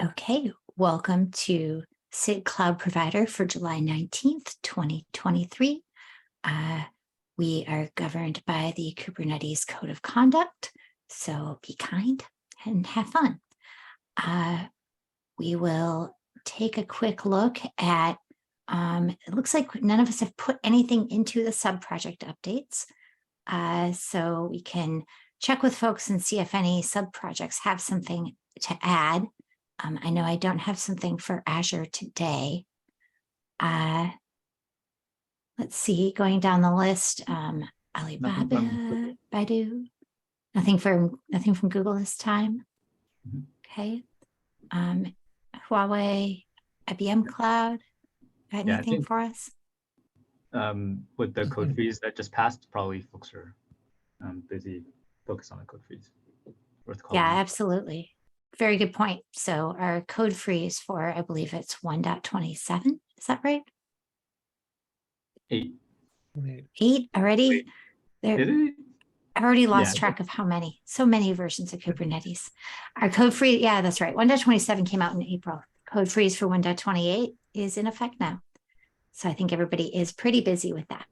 Okay, welcome to SIG Cloud Provider for July 19th, 2023. We are governed by the Kubernetes Code of Conduct, so be kind and have fun. We will take a quick look at, it looks like none of us have put anything into the sub-project updates, so we can check with folks and see if any sub-projects have something to add. I know I don't have something for Azure today. Let's see, going down the list, Alibaba, Baidu, nothing from Google this time. Okay. Huawei, IBM Cloud, got anything for us? With the code freeze that just passed, probably folks are busy focused on the code freeze. Yeah, absolutely. Very good point. So our code freeze for, I believe it's 1.27. Is that right? 8. 8 already? Did it? I've already lost track of how many. So many versions of Kubernetes. Our code freeze, yeah, that's right. 1.27 came out in April. Code freeze for 1.28 is in effect now. So I think everybody is pretty busy with that.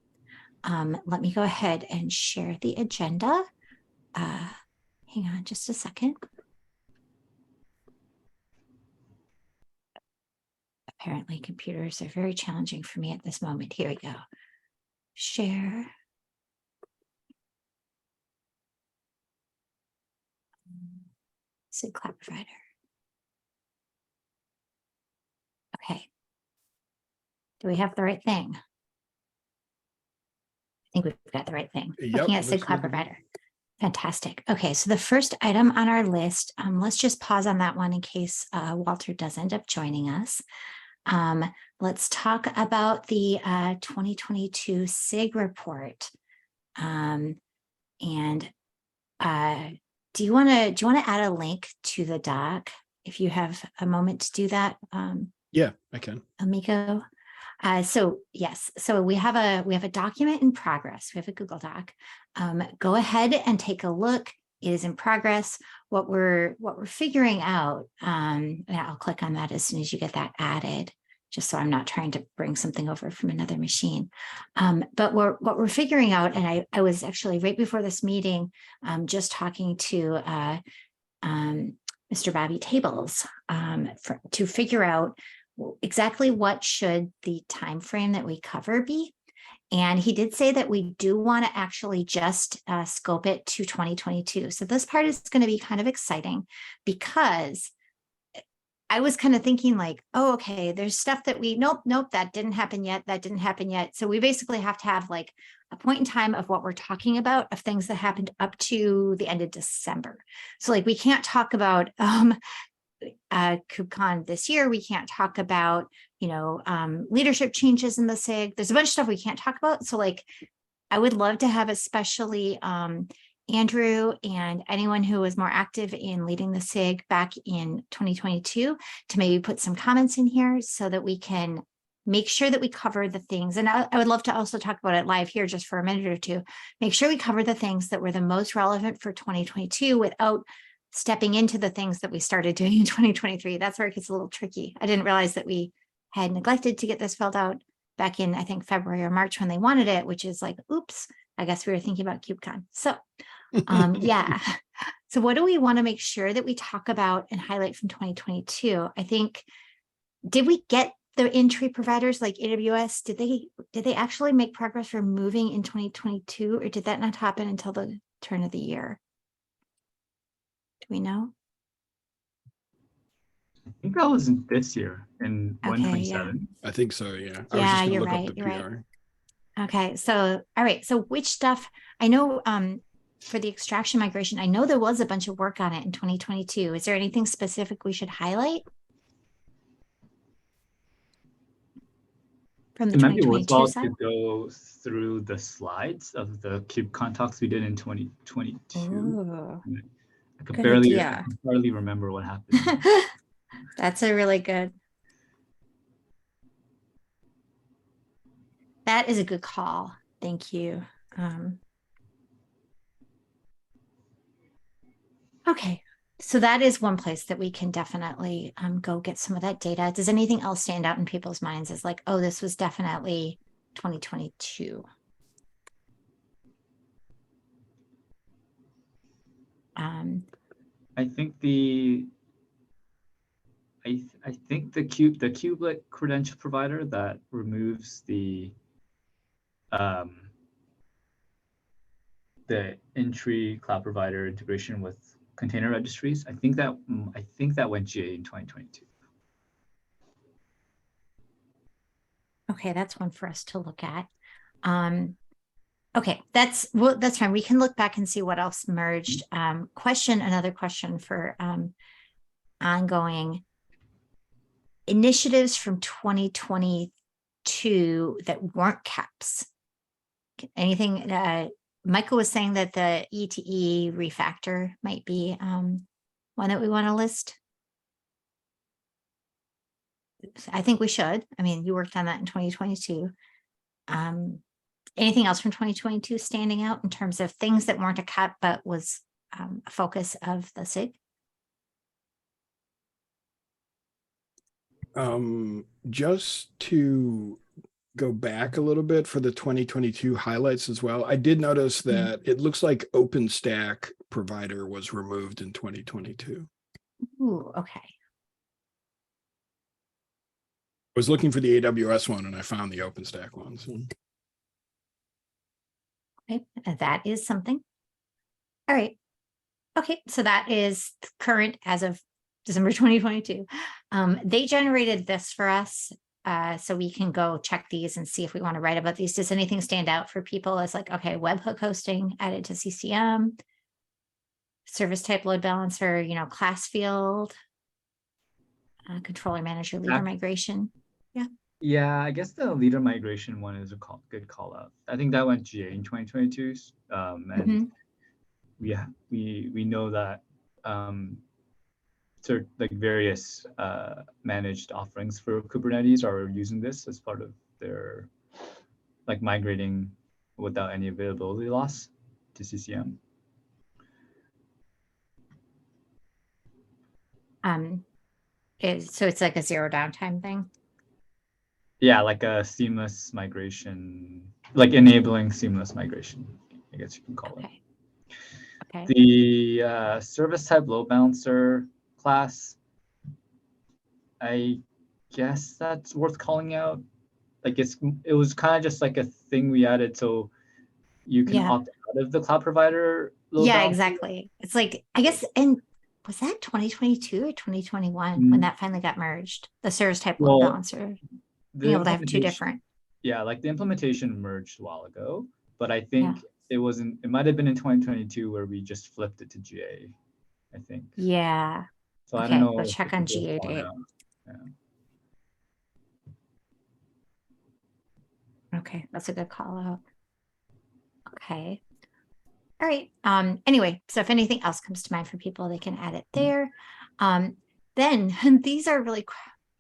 Let me go ahead and share the agenda. Hang on just a second. Apparently computers are very challenging for me at this moment. Here we go. Share. SIG Cloud Provider. Okay. Do we have the right thing? I think we've got the right thing. Yep, looking at SIG Cloud Provider. Fantastic. Okay, so the first item on our list, let's just pause on that one in case Walter does end up joining us. Let's talk about the 2022 SIG report. Do you want to add a link to the doc if you have a moment to do that? Yeah, I can. Amico. So yes, so we have a document in progress. We have a Google Doc. Go ahead and take a look. It is in progress. What we're figuring out, and I'll click on that as soon as you get that added, just so I'm not trying to bring something over from another machine. But what we're figuring out, and I was actually right before this meeting, just talking to Mr. Bobby Tables to figure out exactly what should the time frame that we cover be. And he did say that we do want to actually just scope it to 2022. So this part is going to be kind of exciting because I was kind of thinking like, oh, okay, there's stuff that nope, that didn't happen yet. That didn't happen yet. So we basically have to have like a point in time of what we're talking about of things that happened up to the end of December. So like we can't talk about KubeCon this year. We can't talk about, leadership changes in the SIG. There's a bunch of stuff we can't talk about. So like, I would love to have especially Andrew and anyone who was more active in leading the SIG back in 2022 to maybe put some comments in here so that we can make sure that we cover the things. And I would love to also talk about it live here just for a minute or two. Make sure we cover the things that were the most relevant for 2022 without stepping into the things that we started doing in 2023. That's where it gets a little tricky. I didn't realize that we had neglected to get this filled out back in, I think, February or March when they wanted it, which is like, oops, I guess we were thinking about KubeCon. So yeah. So what do we want to make sure that we talk about and highlight from 2022? I think, did we get the entry providers like AWS? Did they actually make progress for moving in 2022, or did that not happen until the turn of the year? Do we know? I think that was this year in Okay, 127. I think so, yeah. Yeah, I was just you're gonna right. look up the You're PR. right. Okay, so all right. So which stuff? I know for the extraction migration, I know there was a bunch of work on it in 2022. Is there anything specific we should highlight from the It might be 2022 worthwhile side? to go through the slides of the KubeCon talks we did in 2022. Ooh, I could good barely idea. remember what happened. That's a really good. That is a good call. Thank you. Okay, So that is one place that we can definitely go get some of that data. Does anything else stand out in people's minds as like, oh, this was definitely 2022? I think the I think the kubelet credential provider that removes the entry cloud provider integration with container registries. I think that went GA in 2022. Okay, that's one for us to look at. Okay, that's fine. We can look back and see what else merged. Another question for ongoing initiatives from 2022 that weren't caps. Anything Michael was saying that the ETE refactor might be one that we want to list. I think we should. I mean, you worked on that in 2022. Anything else from 2022 standing out in terms of things that weren't a cap but was a focus of the SIG? Just to go back a little bit for the 2022 highlights as well, I did notice that it looks like OpenStack provider was removed in 2022. Ooh, okay. I was looking for the AWS one and I found the OpenStack ones. Okay, that is something. All right. Okay, so that is current as of December 2022. They generated this for us, so we can go check these and see if we want to write about these. Does anything stand out for people as like, okay, webhook hosting added to CCM, service type load balancer, class field, controller manager, leader migration? Yeah. Yeah, I guess the leader migration one is a good call out. I think that went GA in 2022. And we know that like various managed offerings for Kubernetes are using this as part of their like migrating without any availability loss to CCM. So it's like a zero downtime thing. Yeah, like a seamless migration, like enabling seamless migration, I guess you can call it. Okay. The service type load balancer class, I guess that's worth calling out. Like it was kind of just like a thing we added so you can opt out of the cloud provider load balancer. Exactly. It's like, I guess, and was that 2022 or 2021 when that finally got merged? The service type load balancer, being able to have two different. Yeah, like the implementation merged a while ago, but I think it might have been in 2022 where we just flipped it to GA, I think. Yeah. So okay, I don't know. go check on GA date. Yeah. Okay, that's a good call out. Okay. All right. Anyway, so if anything else comes to mind for people, they can add it there. Then these are really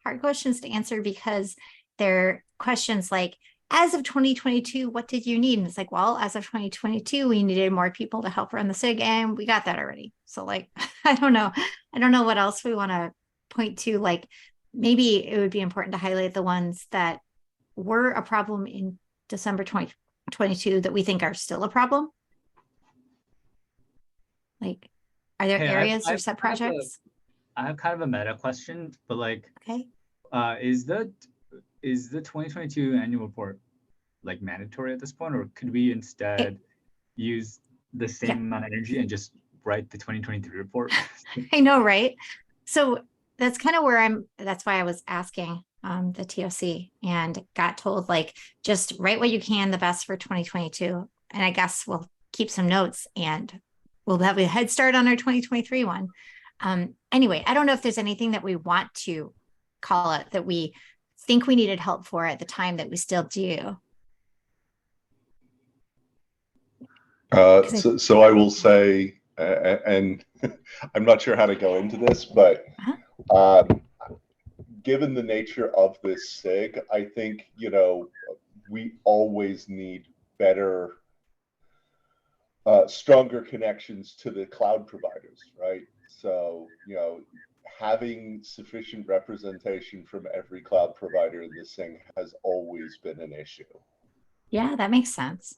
hard questions to answer because they're questions like, as of 2022, what did you need? And it's like, well, as of 2022, we needed more people to help run the SIG, and we got that already. So like, I don't know what else we want to point to. Like, maybe it would be important to highlight the ones that were a problem in December 2022 that we think are still a problem. Like, are there areas or sub projects? I have kind of a meta question, but like, okay, is the 2022 annual report like mandatory at this point, or could we instead use the same amount of energy and just write the 2023 report? I know, right? So that's kind of where that's why I was asking the TOC and got told, like, just write what you can the best for 2022. And I guess we'll keep some notes and we'll have a head start on our 2023 one. Anyway, I don't know if there's anything that we want to call it that we think we needed help for at the time that we still do. So I will say, and I'm not sure how to go into this, but given the nature of this SIG, I think, we always need better, stronger connections to the cloud providers, right? So, having sufficient representation from every cloud provider in this thing has always been an issue. Yeah, that makes sense.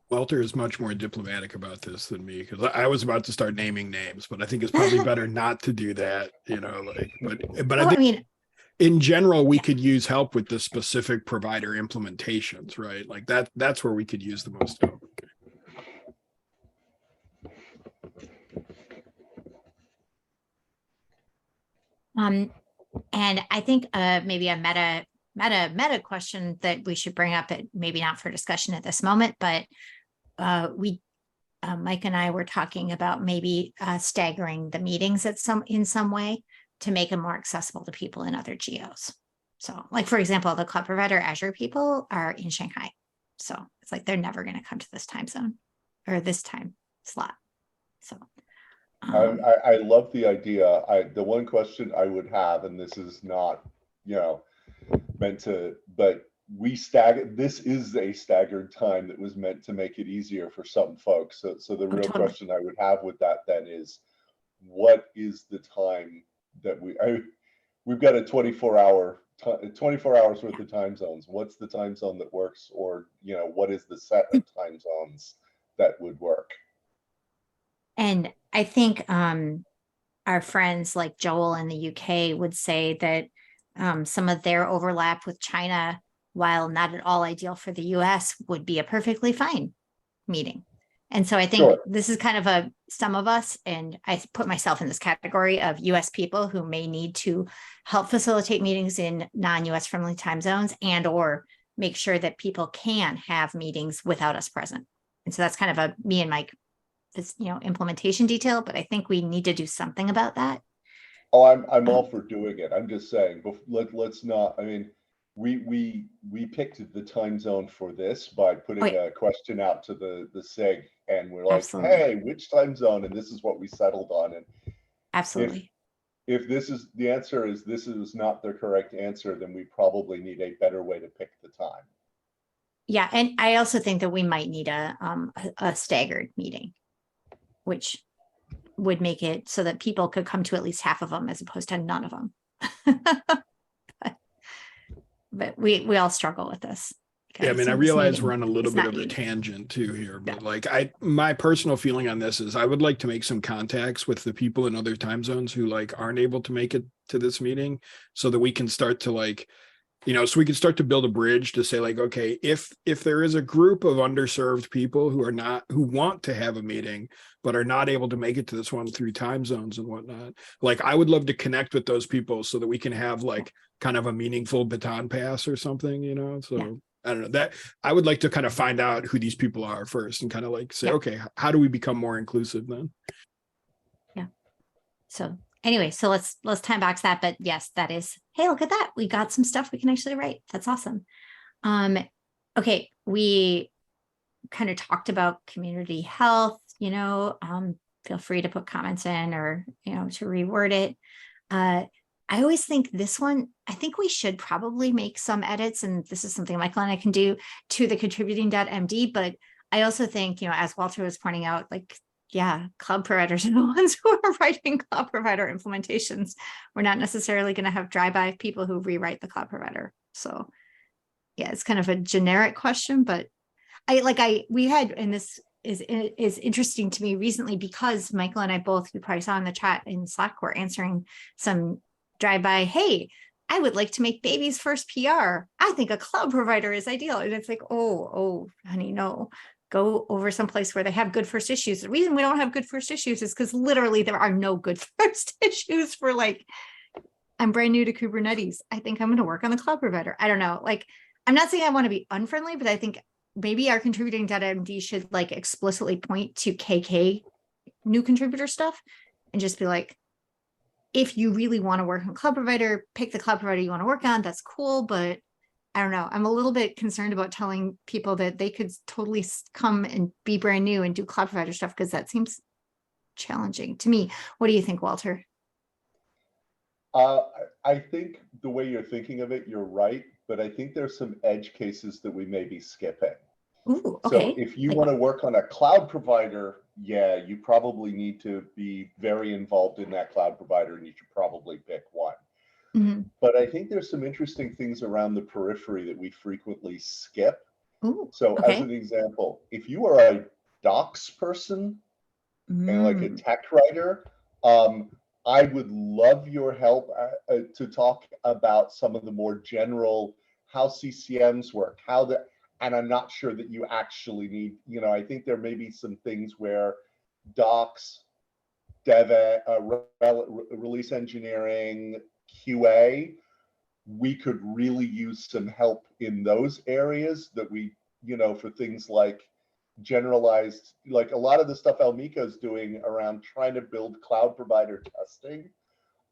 Walter is much more diplomatic about this than me, because I was about to start naming names, but I think it's probably better not to do that, but I Well, I think mean, in general, we Yeah. could use help with the specific provider implementations, right? Like that's where we could use the most help. and I think maybe a meta question that we should bring up, maybe not for discussion at this moment, but Mike and I were talking about maybe staggering the meetings in some way to make them more accessible to people in other geos. So, like for example, the cloud provider Azure people are in Shanghai, so it's like they're never going to come to this time zone or this time slot. So, I love the idea. The one question I would have, and this is not, meant to, but this is a staggered time that was meant to make it easier for some folks. So the real totally. question I would have with that then is, what is the time that we've got a 24 hours worth of time zones. What's the time zone that works? Or, what is the set of time zones that would work? And I think our friends like Joel in the UK would say that some of their overlap with China, while not at all ideal for the US, would be a perfectly fine meeting. And so I think Sure. this is kind of some of us, and I put myself in this category of US people who may need to help facilitate meetings in non-US friendly time zones or make sure that people can have meetings without us present. And so that's kind of me and Mike, this, implementation detail, but I think we need to do something about that. Oh, I'm all for doing it. I'm just saying, but let's not, I mean, we picked the time zone for this by putting a question out to the SIG, and we're like, Absolutely. hey, which time zone? And this is what we settled on. And Absolutely. if this is the answer, is this is not the correct answer, then we probably need a better way to pick the time. Yeah, and I also think that we might need a staggered meeting, which would make it so that people could come to at least half of them as opposed to none of them. but we all struggle with this. Yeah, I mean, I realize we're on a little bit of a unique. tangent too here, but my personal feeling on this is I would like to make some contacts with the people in other time zones who aren't able to make it to this meeting, so that we can start to so we can start to build a bridge to say okay, if there is a group of underserved people who want to have a meeting but are not able to make it to this one through time zones and whatnot, I would love to connect with those people so that we can have kind of a meaningful baton pass or something, so. Yeah. I don't know, that I would like to kind of find out who these people are first and kind of say, okay, how do we become more inclusive then? Yeah. So anyway, so let's time box that. But yes, that is, hey, look at that. We got some stuff we can actually write. That's awesome. Okay, we kind of talked about community health, feel free to put comments in or, to reword it. I always think this one, I think we should probably make some edits, and this is something Michael and I can do to the contributing.md, but I also think, as Walter was pointing out, cloud providers are the ones who are writing cloud provider implementations. We're not necessarily going to have drive-by people who rewrite the cloud provider. So yeah, it's kind of a generic question, but we had, and this is interesting to me recently because Michael and I both, you probably saw in the chat in Slack, were answering some drive-by, hey, I would like to make baby's first PR. I think a cloud provider is ideal. And it's like, oh, honey, no. Go over someplace where they have good first issues. The reason we don't have good first issues is because literally there are no good first issues for I'm brand new to Kubernetes. I think I'm going to work on the cloud provider. I don't know. I'm not saying I want to be unfriendly, but I think maybe our contributing.md should explicitly point to KK new contributor stuff and just be if you really want to work on cloud provider, pick the cloud provider you want to work on. That's cool. But I don't know. I'm a little bit concerned about telling people that they could totally come and be brand new and do cloud provider stuff, because that seems challenging to me. What do you think, Walter? I think the way you're thinking of it, you're right. But I think there's some edge cases that we may be skipping. Ooh, okay. So if you want to work on a cloud provider, yeah, you probably need to be very involved in that cloud provider, and you should probably pick one. Mhm. But I think there's some interesting things around the periphery that we frequently skip. Ooh, So as okay. an example, if you are a docs person and like a Mm, tech writer, I would love your help to talk about some of the more general how CCMs work, and I'm not sure that you actually need, I think there may be some things where docs, dev, release engineering, QA, we could really use some help in those areas that we, for things like generalized, like a lot of the stuff Elmico's doing around trying to build cloud provider testing.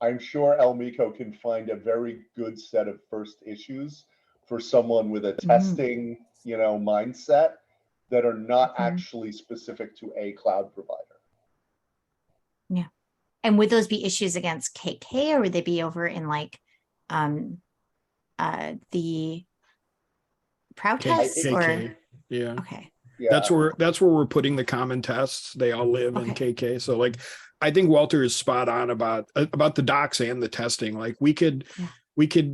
I'm sure Elmico can find a very good set of first issues for someone with a mm, testing, mindset that are not mhm. actually specific to a cloud provider. Yeah. And would those be issues against KK, or would they be over in like the proud tests or KK. Yeah. okay. Yeah. That's where we're putting the common tests. They all live in Okay. KK. So like I think Walter is spot on about the docs and the testing. Like we could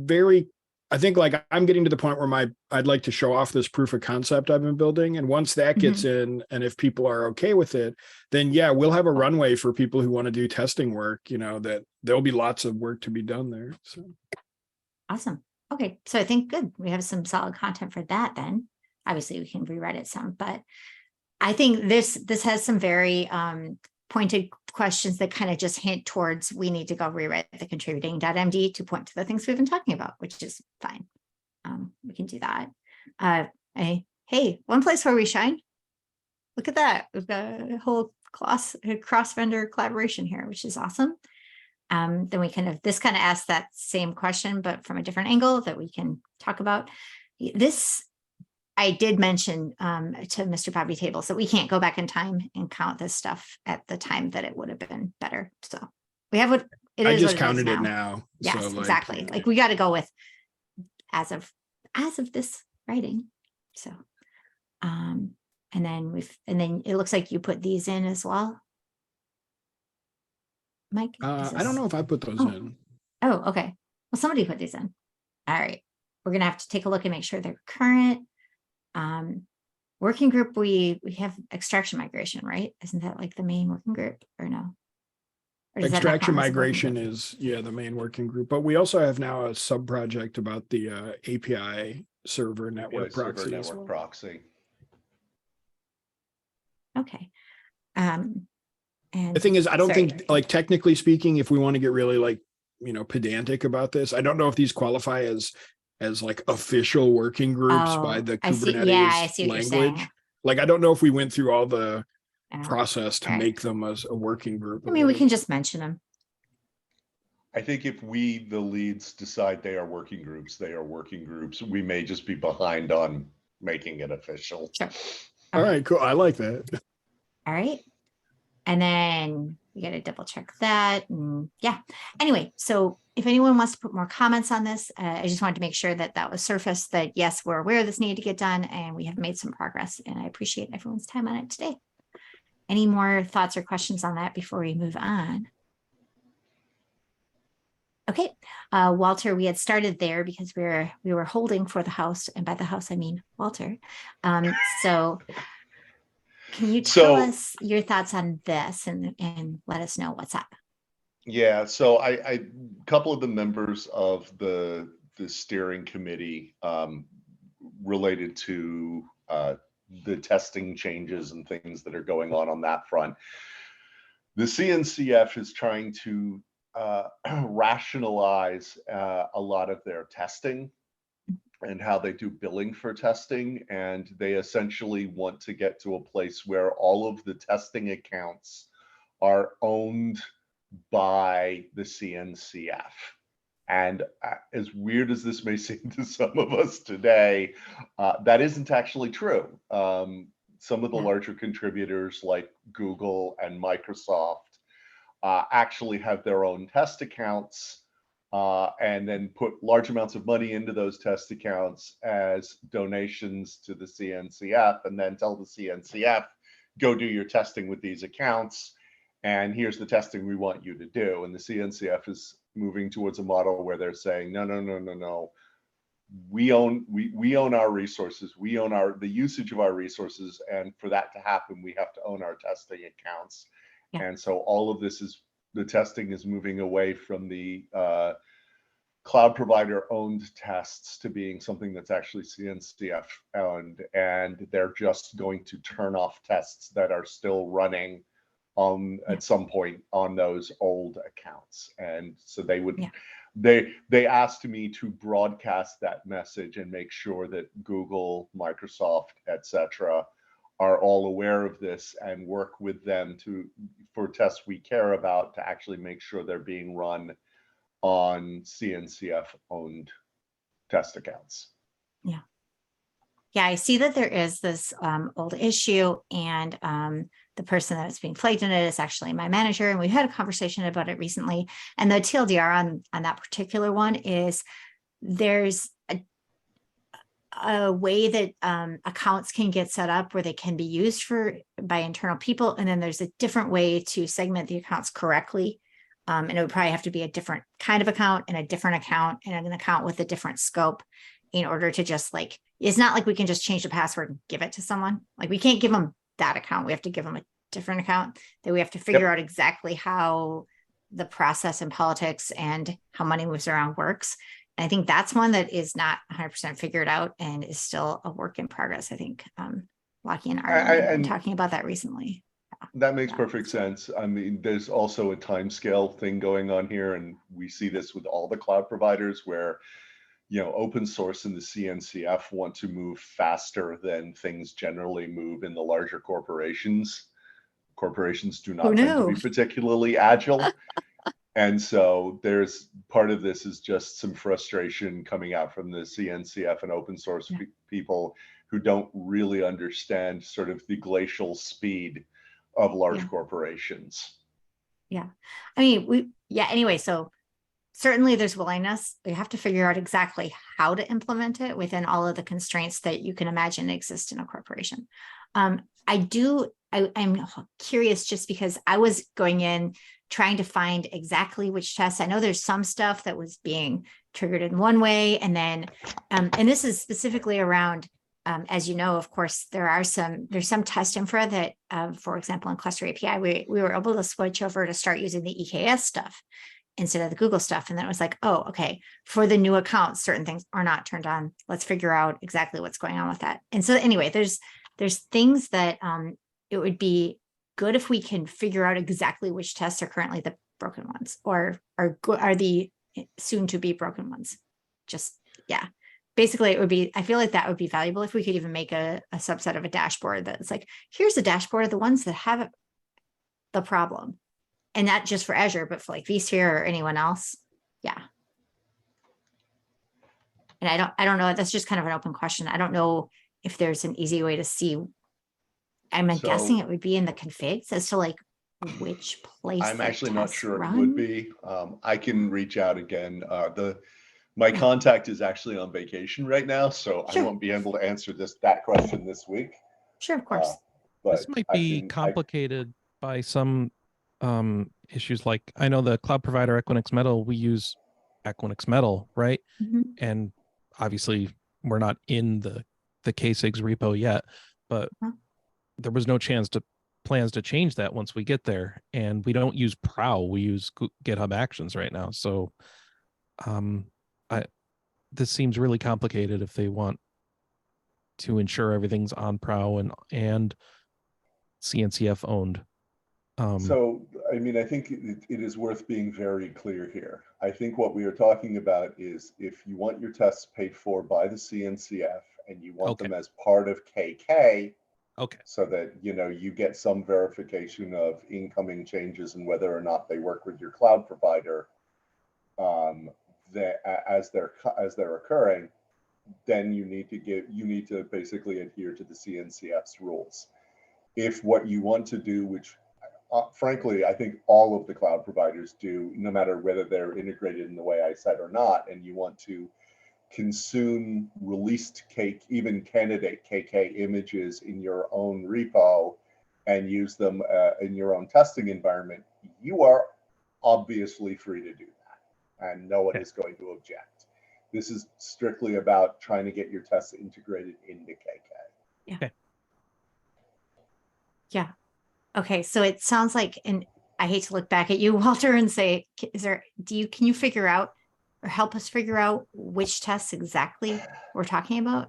very, I think like I'm getting to the point where I'd like to show off this proof of concept I've been building. And once that gets in, and if people are okay with it, then yeah, we'll have a runway for people who want to do testing work, that there'll be lots of work to be done there. So Awesome. Okay. So I think good. We have some solid content for that then. Obviously we can rewrite it some, but I think this has some very pointed questions that kind of just hint towards we need to go rewrite the contributing.md to point to the things we've been talking about, which is fine. We can do that. Hey, one place where we shine. Look at that. We've got a whole cross vendor collaboration here, which is awesome. Then this kind of asks that same question, but from a different angle that we can talk about. This, I did mention to Mr. Bobby Tables that we can't go back in time and count this stuff at the time that it would have been better. So we have what it is. I just what counted it it now. Yes, So exactly. Like we got to go with as of this writing. So, and then it looks like you put these in as well. Mike? I don't know if I put those in. Oh, okay. Well, somebody put these in. All right. We're going to have to take a look and make sure they're current. Working group, we have extraction migration, right? Isn't that like the main working group or no? Or does that not Extraction count as a working migration group? is, the main working group, but we also have now a sub project about the API server network proxy. Server as network well. proxy. Okay. And The thing is, I don't sorry. think, like, technically speaking, if we want to get really like, pedantic about this, I don't know if these qualify as like official working groups by the I see. Yeah, I Kubernetes see what you're language. saying. Like, I don't know if we went through all the Oh, process to right. make them as a working group. I mean, we can just mention them. I think if we, the leads, decide they are working groups, they are working groups. We may just be behind on making it official. Sure. All Okay. right, cool. I like that. All right. And then we got to double check that. And yeah. Anyway, so if anyone wants to put more comments on this, I just wanted to make sure that was surfaced, that yes, we're aware this needed to get done and we have made some progress, and I appreciate everyone's time on it today. Any more thoughts or questions on that before we move on? Okay, Walter, we had started there because we were holding for the house, and by the house I mean Walter. So can you tell us your thoughts on this and let us know what's up? Yeah, so a couple of the members of the steering committee related to the testing changes and things that are going on that front. The CNCF is trying to rationalize a lot of their testing and how they do billing for testing, and they essentially want to get to a place where all of the testing accounts are owned by the CNCF. And as weird as this may seem to some of us today, that isn't actually true. Some of the larger contributors like Google and Microsoft actually have their own test accounts and then put large amounts of money into those test accounts as donations to the CNCF, and then tell the CNCF, go do your testing with these accounts, and here's the testing we want you to do. And the CNCF is moving towards a model where they're saying, no, no, no, no, no. We own our resources. We own the usage of our resources. And for that to happen, we have to own our testing accounts. Yeah. And so all of this the testing is moving away from the cloud provider owned tests to being something that's actually CNCF owned. And they're just going to turn off tests that are still running at some point on those old accounts. And so they would, they asked me to broadcast that message and make sure that Google, Microsoft, etc., are all aware of this and work with them for tests we care about to actually make sure they're being run on CNCF owned test accounts. Yeah. Yeah, I see that there is this old issue, and the person that's being flagged in it is actually my manager, and we had a conversation about it recently. And the TLDR on that particular one is there's a way that accounts can get set up where they can be used by internal people, and then there's a different way to segment the accounts correctly. And it would probably have to be a different kind of account and a different account and an account with a different scope in order to just it's not like we can just change the password and give it to someone. Like, we can't give them that account. We have to give them a different account that we have to figure out exactly how the process in politics and how money moves around works. And I think that's one that is not 100% figured out and is still a work in progress. I think Lockie and Arlen have been talking about that recently. That makes perfect sense. I mean, there's also a timescale thing going on here, and we see this with all the cloud providers where, open source and the CNCF want to move faster than things generally move in the larger corporations. Corporations do not tend to be particularly agile. And so there's part of this is just some frustration coming out from the CNCF and open source people who don't really understand sort of the glacial speed of large corporations. Yeah. I mean, anyway, so certainly there's willingness. We have to figure out exactly how to implement it within all of the constraints that you can imagine exist in a corporation. I'm curious, just because I was going in trying to find exactly which tests. I know there's some stuff that was being triggered in one way, and then, and this is specifically around, as you know, of course, there's some test infra that, for example, in Cluster API, we were able to switch over to start using the EKS stuff instead of the Google stuff. And then it was like, oh, okay, for the new accounts, certain things are not turned on. Let's figure out exactly what's going on with that. And so anyway, there's things that it would be good if we can figure out exactly which tests are currently the broken ones or are the soon to be broken ones. Basically, I feel like that would be valuable if we could even make a subset of a dashboard that's like, here's a dashboard of the ones that have the problem. And not just for Azure, but for like vSphere or anyone else. Yeah. And I don't know. That's just kind of an open question. I don't know if there's an easy way to see. I'm guessing it would be in the configs as to like which place. I'm actually not sure it would be. I can reach out again. My contact is actually on vacation right now, so I won't be able to answer that question this week. Sure, of course. But this might be complicated by some issues. Like, I know the cloud provider Equinix Metal, we use Equinix Metal, right? Mm-hmm. And obviously we're not in the KSIG's repo yet, but there was no plans to change that once we get there. And we don't use Prow, we use GitHub Actions right now. So this seems really complicated if they want to ensure everything's on Prow and CNCF owned. So, I mean, I think it is worth being very clear here. I think what we are talking about is if you want your tests paid for by the CNCF and you want them as part of KK, so that, you get some verification of incoming changes and whether or not they work with your cloud provider, that as they're occurring, then you need to basically adhere to the CNCF's rules. If what you want to do, which frankly, I think all of the cloud providers do, no matter whether they're integrated in the way I said or not, and you want to consume released even candidate KK images in your own repo and use them in your own testing environment, you are obviously free to do that, and no one is going to object. This is strictly about trying to get your tests integrated into KK. Yeah. Yeah. Okay. So it sounds like, and I hate to look back at you, Walter, and say, can you figure out or help us figure out which tests exactly we're talking about?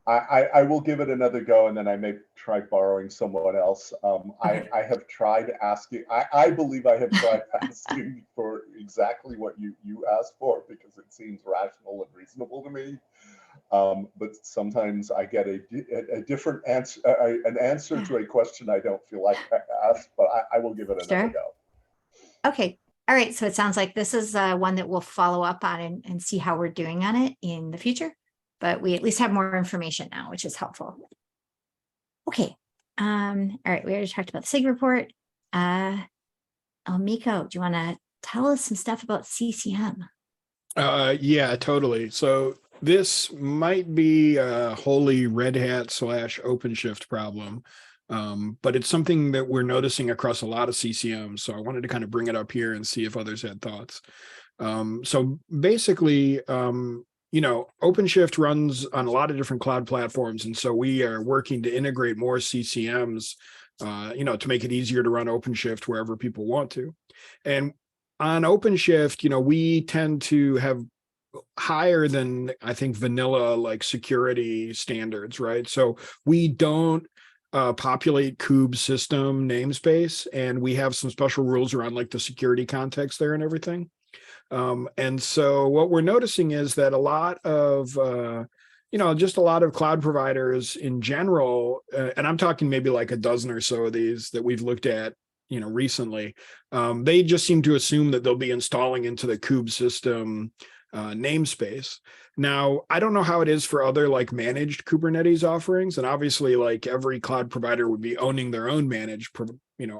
I will give it another go, and then I may try borrowing someone else. Okay. I have tried asking, I believe I have tried asking for exactly what you asked for, because it seems rational and reasonable to me. But sometimes I get a different answer, an answer to a question I don't feel like I asked, but I will give it another go. Okay. All right. So it sounds like this is one that we'll follow up on and see how we're doing on it in the future. But we at least have more information now, which is helpful. Okay. All right. We already talked about the SIG report. Miko, do you want to tell us some stuff about CCM? Yeah, totally. So this might be a wholly Red Hat / OpenShift problem, but it's something that we're noticing across a lot of CCMs. So I wanted to kind of bring it up here and see if others had thoughts. So basically, OpenShift runs on a lot of different cloud platforms. And so we are working to integrate more CCMs, to make it easier to run OpenShift wherever people want to. And on OpenShift, we tend to have higher than, I think, vanilla like security standards, right? So we don't populate kube system namespace, and we have some special rules around like the security context there and everything. And so what we're noticing is that a lot of, just a lot of cloud providers in general, and I'm talking maybe like a dozen or so of these that we've looked at, recently, they just seem to assume that they'll be installing into the kube system namespace. Now, I don't know how it is for other like managed Kubernetes offerings. And obviously like every cloud provider would be owning their own managed,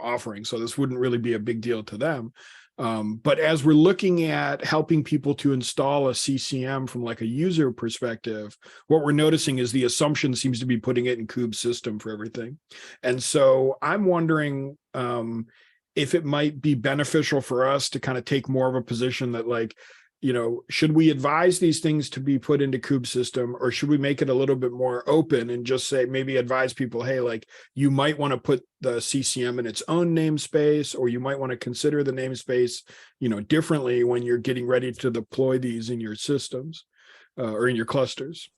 offering. So this wouldn't really be a big deal to them. But as we're looking at helping people to install a CCM from like a user perspective, what we're noticing is the assumption seems to be putting it in kube system for everything. And so I'm wondering if it might be beneficial for us to kind of take more of a position that like, should we advise these things to be put into kube system, or should we make it a little bit more open and just say, maybe advise people, hey, like you might want to put the CCM in its own namespace, or you might want to consider the namespace, differently when you're getting ready to deploy these in your systems or in your clusters.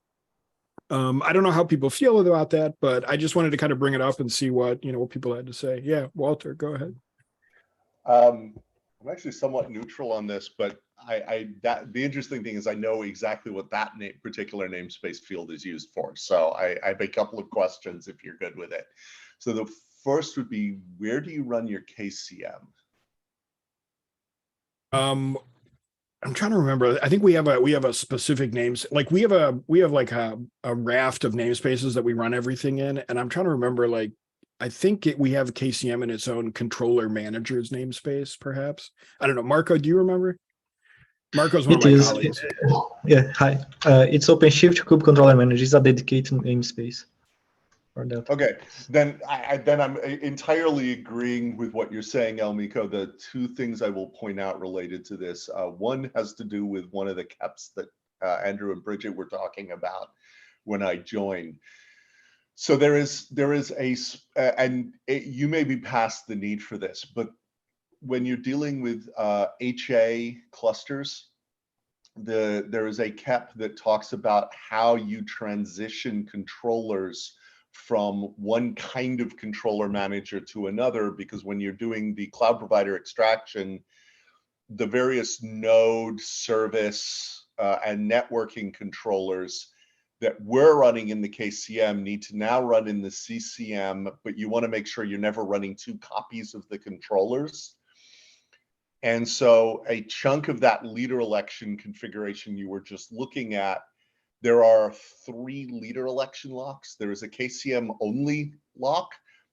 I don't know how people feel about that, but I just wanted to kind of bring it up and see what people had to say. Yeah, Walter, go ahead. I'm actually somewhat neutral on this, but the interesting thing is I know exactly what that particular namespace field is used for. So I have a couple of questions if you're good with it. So the first would be, where do you run your KCM? I'm trying to remember. I think we have a specific names. Like we have like a raft of namespaces that we run everything in. And I'm trying to remember, like, I think we have KCM in its own controller manager's namespace, perhaps. I don't know. Marco, do you remember? Marco's one of my colleagues. Yeah, hi. It's OpenShift Kube Controller Manager. It's a dedicated namespace for that. Okay, then I'm entirely agreeing with what you're saying, Elmiko. The two things I will point out related to this. One has to do with one of the KEPs that Andrew and Bridget were talking about when I joined. So there is you may be past the need for this, but when you're dealing with HA clusters, there is a KEP that talks about how you transition controllers from one kind of controller manager to another, because when you're doing the cloud provider extraction, the various node, service, and networking controllers that we're running in the KCM need to now run in the CCM, but you want to make sure you're never running two copies of the controllers. And so a chunk of that leader election configuration you were just looking at, there are 3 leader election locks. There is a KCM only lock,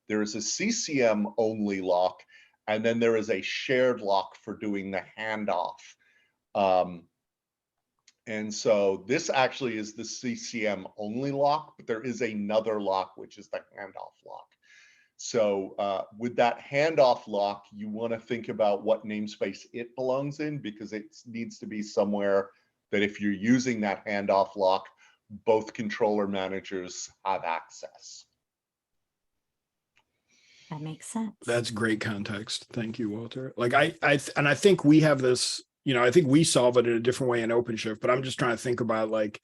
there is a CCM only lock, and then there is a shared lock for doing the handoff. And so this actually is the CCM only lock, but there is another lock, which is the handoff lock. So with that handoff lock, you want to think about what namespace it belongs in, because it needs to be somewhere that if you're using that handoff lock, both controller managers have access. That makes sense. That's great context. Thank you, Walter. Like I think we have this, you know, I think we solve it in a different way in OpenShift, but I'm just trying to think about like,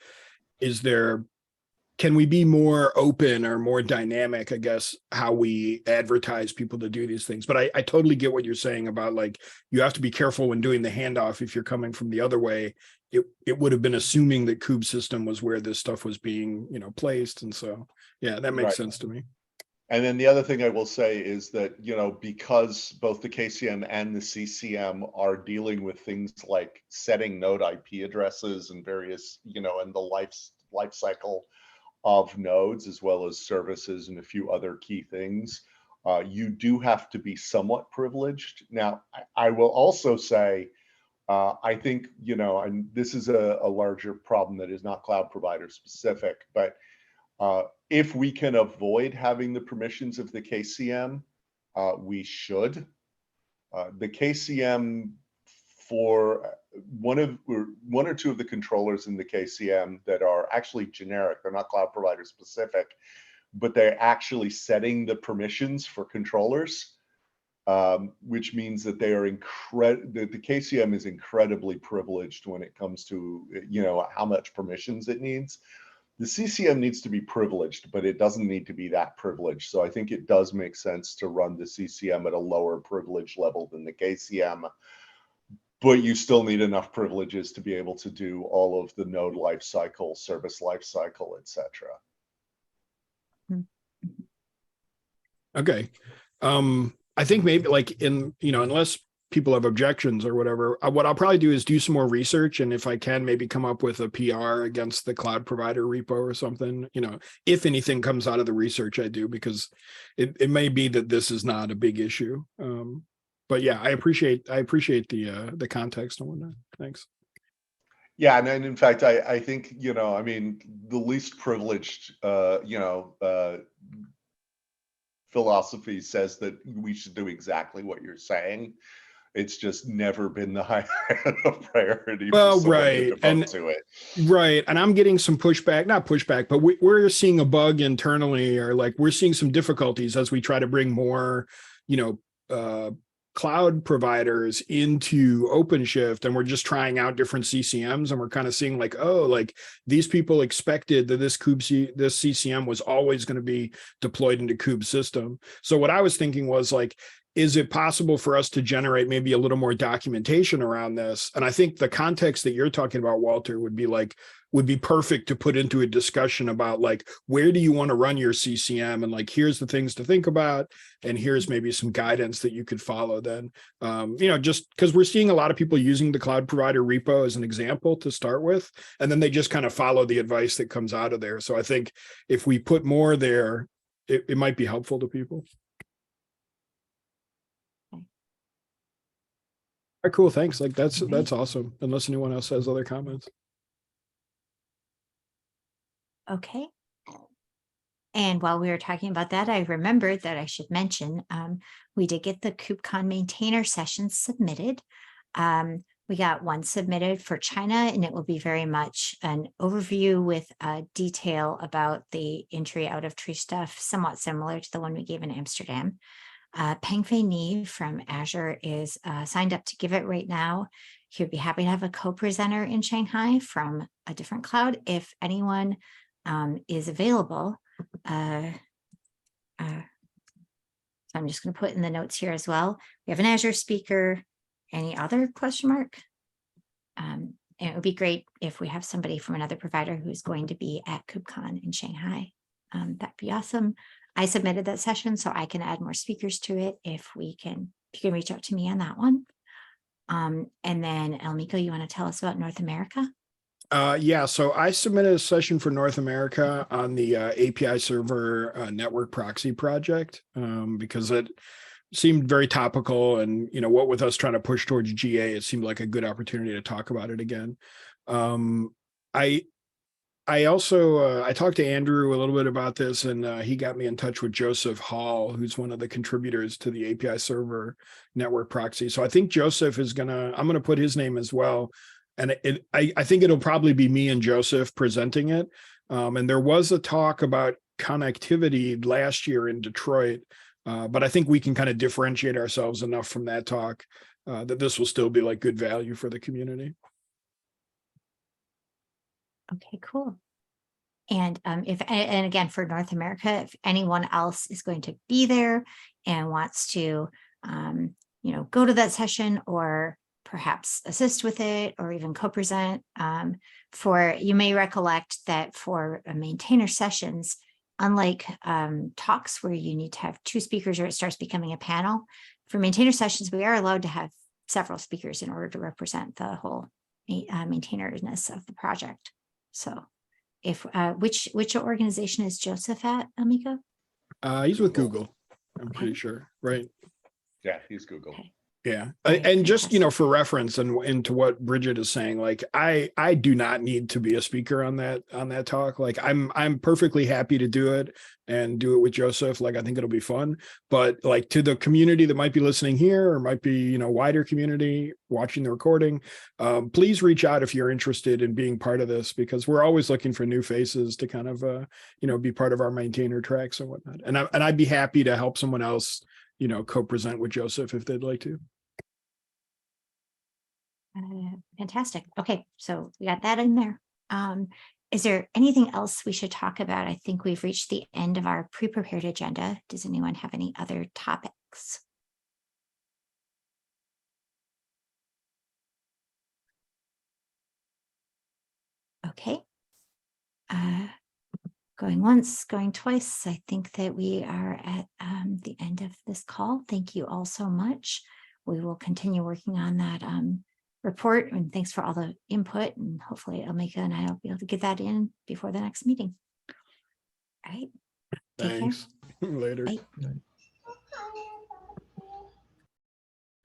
can we be more open or more dynamic, I guess, how we advertise people to do these things? But I totally get what you're saying about like, you have to be careful when doing the handoff. If you're coming from the other way, it would have been assuming that Kube system was where this stuff was being, you know, placed. And so, yeah, that makes sense to me. And then the other thing I will say is that, you know, because both the KCM and the CCM are dealing with things like setting node IP addresses and various, you know, and the life cycle of nodes, as well as services and a few other key things, you do have to be somewhat privileged. Now, I will also say, I think, you know, and this is a larger problem that is not cloud provider specific, but if we can avoid having the permissions of the KCM, we should. The KCM, for one or two of the controllers in the KCM that are actually generic, they're not cloud provider specific, but they're actually setting the permissions for controllers, which means that they are the KCM is incredibly privileged when it comes to, you know, how much permissions it needs. The CCM needs to be privileged, but it doesn't need to be that privileged. So I think it does make sense to run the CCM at a lower privilege level than the KCM, but you still need enough privileges to be able to do all of the node lifecycle, service lifecycle, etc. Okay. I think maybe like in, you know, unless people have objections or whatever, what I'll probably do is do some more research. And if I can, maybe come up with a PR against the cloud provider repo or something, you know, if anything comes out of the research I do, because it may be that this is not a big issue. But yeah, I appreciate the context and whatnot. Thanks. Yeah, and in fact, I think, you know, I mean, the least privileged, you know, philosophy says that we should do exactly what you're saying. It's just never been the high priority for someone to devote to it. Right. And I'm getting some pushback, not pushback, but we're seeing a bug internally, or like we're seeing some difficulties as we try to bring more, you know, cloud providers into OpenShift, and we're just trying out different CCMs, and we're kind of seeing like, oh, like these people expected that this CCM was always going to be deployed into Kube system. So what I was thinking was like, is it possible for us to generate maybe a little more documentation around this? And I think the context that you're talking about, Walter, would be perfect to put into a discussion about like, where do you want to run your CCM? And like, here's the things to think about. And here's maybe some guidance that you could follow then. You know, just because we're seeing a lot of people using the cloud provider repo as an example to start with, and then they just kind of follow the advice that comes out of there. So I think if we put more there, it might be helpful to people. All right, cool. Thanks. Like that's awesome. Unless anyone else has other comments. Okay. And while we were talking about that, I remembered that I should mention, we did get the KubeCon maintainer sessions submitted. We got one submitted for China, and it will be very much an overview with detail about the entry out of tree stuff, somewhat similar to the one we gave in Amsterdam. Pengfei Ni from Azure is signed up to give it right now. He would be happy to have a co-presenter in Shanghai from a different cloud if anyone is available. So I'm just going to put in the notes here as well. We have an Azure speaker. Any other question mark? And it would be great if we have somebody from another provider who's going to be at KubeCon in Shanghai. That'd be awesome. I submitted that session so I can add more speakers to it if you can reach out to me on that one. And then Elmiko, you want to tell us about North America? Yeah, so I submitted a session for North America on the API server network proxy project because it seemed very topical, and you know, what with us trying to push towards GA, it seemed like a good opportunity to talk about it again. I also I talked to Andrew a little bit about this, and he got me in touch with Joseph Hall, who's one of the contributors to the API server network proxy. So I think Joseph is I'm gonna put his name as well, and I think it'll probably be me and Joseph presenting it. And there was a talk about connectivity last year in Detroit, but I think we can kind of differentiate ourselves enough from that talk that this will still be like good value for the community. Okay, cool. And and again, for North America, if anyone else is going to be there and wants to, go to that session or perhaps assist with it or even co-present, you may recollect that for maintainer sessions, unlike talks where you need to have 2 speakers or it starts becoming a panel, for maintainer sessions, we are allowed to have several speakers in order to represent the whole maintainerness of the project. So if which organization is Joseph at, Amico? He's with Google, I'm pretty sure, right? Yeah, he's Google. Okay. Yeah. Right, And just, fantastic. for reference and to what Bridget is saying, like I do not need to be a speaker on that talk. Like I'm perfectly happy to do it and do it with Joseph. Like I think it'll be fun. But like to the community that might be listening here or might be, wider community watching the recording, please reach out if you're interested in being part of this, because we're always looking for new faces to kind of be part of our maintainer tracks and whatnot. And I'd be happy to help someone else, co-present with Joseph if they'd like to. Fantastic. Okay, so we got that in there. Is there anything else we should talk about? I think we've reached the end of our pre-prepared agenda. Does anyone have any other topics? Okay. Going once, going twice. I think that we are at the end of this call. Thank you all so much. We will continue working on that report, and thanks for all the input, and hopefully Amika and I will be able to get that in before the next meeting. All right. Take care. Thanks. Later. Bye.